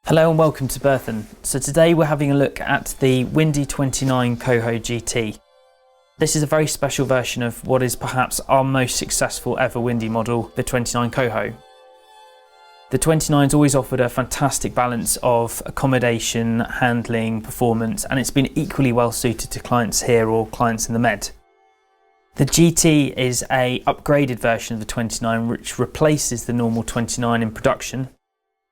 Hello and welcome to Berthon. So today we're having a look at the Windy 29 Coho GT. This is a very special version of what is perhaps our most successful ever Windy model, the 29 Coho. The 29's always offered a fantastic balance of accommodation, handling, performance, and it's been equally well suited to clients here or clients in the Med. The GT is a upgraded version of the 29 which replaces the normal 29 in production.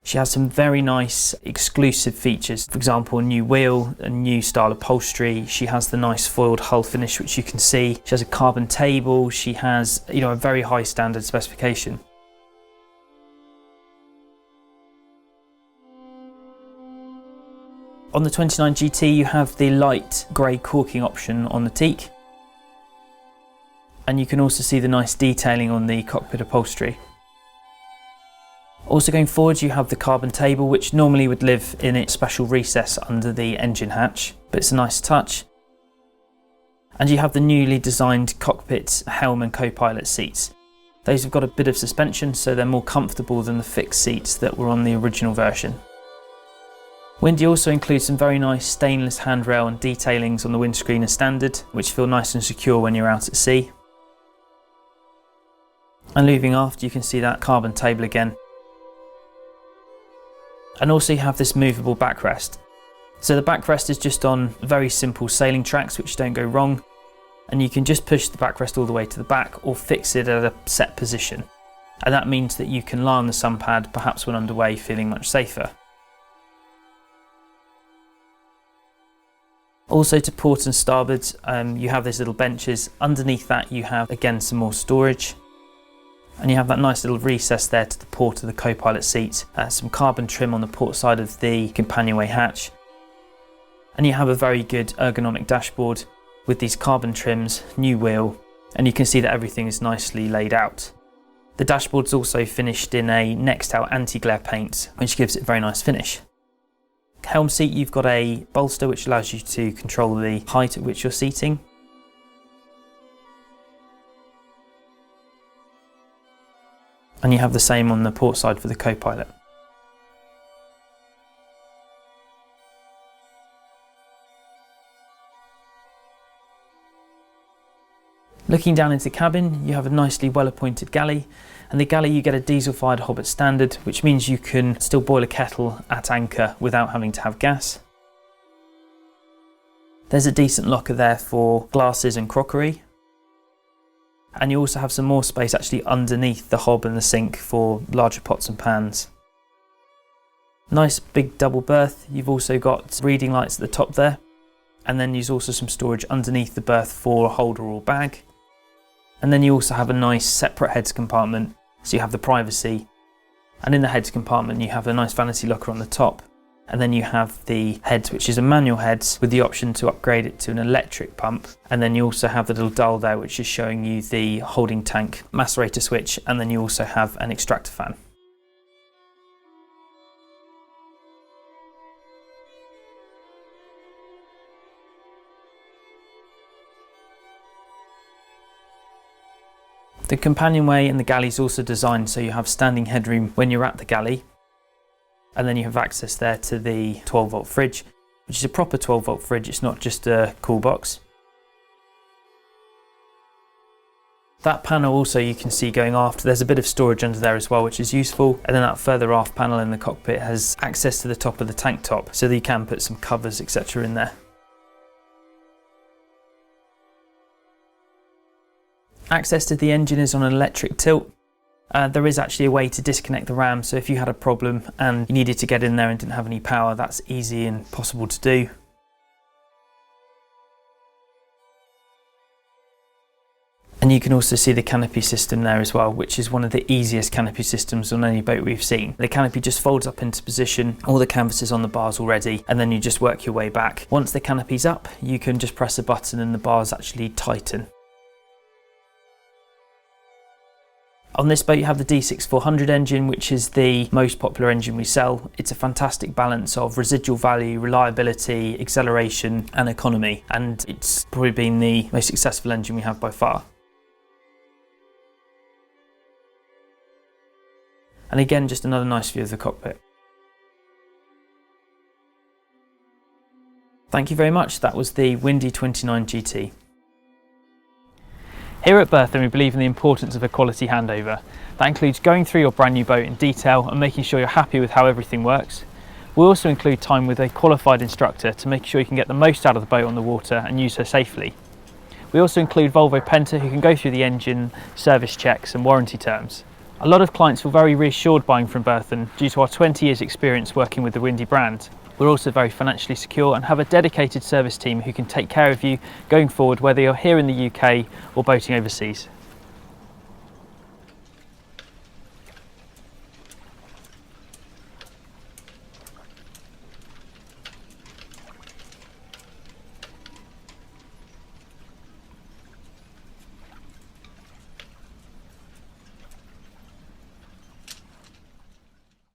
She has some very nice exclusive features, for example a new wheel, a new style upholstery. She has the nice foiled hull finish which you can see. She has a carbon table. She has a very high standard specification. On the 29 GT you have the light grey caulking option on the teak, and you can also see the nice detailing on the cockpit upholstery. Also going forward you have the carbon table, which normally would live in its special recess under the engine hatch, but it's a nice touch. And you have the newly designed cockpit helm and co-pilot seats. Those have got a bit of suspension, so they're more comfortable than the fixed seats that were on the original version. Windy also includes some very nice stainless handrail and detailings on the windscreen as standard, which feel nice and secure when you're out at sea. And moving aft you can see that carbon table again. And also you have this movable backrest. So the backrest is just on very simple sailing tracks which don't go wrong, and you can just push the backrest all the way to the back or fix it at a set position. And that means that you can lie on the sun pad, perhaps when underway, feeling much safer. Also to port and starboard you have these little benches. Underneath that you have again some more storage. And you have that nice little recess there to the port of the co-pilot seat, some carbon trim on the port side of the companionway hatch. And you have a very good ergonomic dashboard with these carbon trims, new wheel, and you can see that everything is nicely laid out. The dashboard's also finished in a Nextel anti-glare paint, which gives it a very nice finish. Helm seat, you've got a bolster which allows you to control the height at which you're seating. And you have the same on the port side for the co-pilot. Looking down into the cabin, you have a nicely well appointed galley, and the galley you get a diesel fired hob at standard, which means you can still boil a kettle at anchor without having to have gas. There's a decent locker there for glasses and crockery. And you also have some more space actually underneath the hob and the sink for larger pots and pans. Nice big double berth. You've also got reading lights at the top there. And then there's also some storage underneath the berth for a holder or bag. And then you also have a nice separate heads compartment, so you have the privacy. And in the heads compartment you have a nice vanity locker on the top. And then you have the heads, which is a manual heads with the option to upgrade it to an electric pump. And then you also have the little dial there which is showing you the holding tank macerator switch, and then you also have an extractor fan. The companionway and the galley is also designed so you have standing headroom when you're at the galley. And then you have access there to the 12-volt fridge, which is a proper 12-volt fridge, it's not just a cool box. That panel also you can see going aft, there's a bit of storage under there as well, which is useful. And then that further aft panel in the cockpit has access to the top of the tank top, so that you can put some covers, etc. in there. Access to the engine is on an electric tilt. There is actually a way to disconnect the ram, so if you had a problem and you needed to get in there and didn't have any power, that's easy and possible to do. And you can also see the canopy system there as well, which is one of the easiest canopy systems on any boat we've seen. The canopy just folds up into position, all the canvas is on the bars already, and then you just work your way back. Once the canopy's up, you can just press a button and the bars actually tighten. On this boat you have the D6400 engine, which is the most popular engine we sell. It's a fantastic balance of residual value, reliability, acceleration and economy, and it's probably been the most successful engine we have by far. And again, just another nice view of the cockpit. Thank you very much. That was the Windy 29 GT. Here at Berthon, we believe in the importance of a quality handover. That includes going through your brand new boat in detail and making sure you're happy with how everything works. We also include time with a qualified instructor to make sure you can get the most out of the boat on the water and use her safely. We also include Volvo Penta, who can go through the engine, service checks and warranty terms. A lot of clients feel very reassured buying from Berthon due to our 20 years experience working with the Windy brand. We're also very financially secure and have a dedicated service team who can take care of you going forward, whether you're here in the UK or boating overseas.